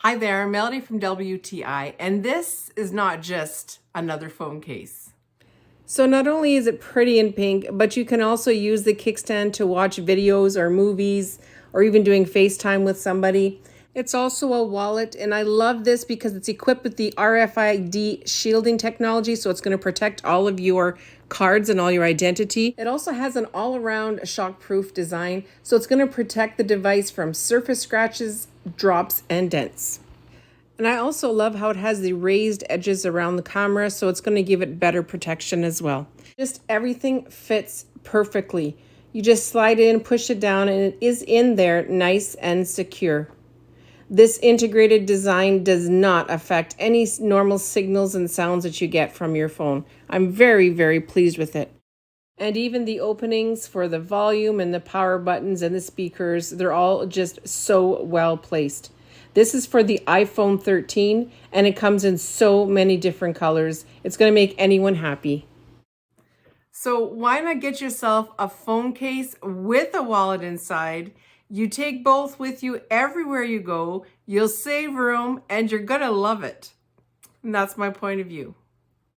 Hi there, Melody from WTI, and this is not just another phone case. So not only is it pretty in pink, but you can also use the kickstand to watch videos or movies or even doing FaceTime with somebody. It's also a wallet, and I love this because it's equipped with the RFID shielding technology, so it's going to protect all of your cards and all your identity. It also has an all-around shockproof design, so it's going to protect the device from surface scratches, drops, and dents. And I also love how it has the raised edges around the camera, so it's going to give it better protection as well. Just everything fits perfectly. You just slide it in, push it down, and it is in there nice and secure. This integrated design does not affect any normal signals and sounds that you get from your phone. I'm very, very pleased with it. And even the openings for the volume and the power buttons and the speakers, they're all just so well placed. This is for the iPhone 13, and it comes in so many different colors. It's going to make anyone happy. So why not get yourself a phone case with a wallet inside? You take both with you everywhere you go. You'll save room, and you're going to love it. And that's my point of view.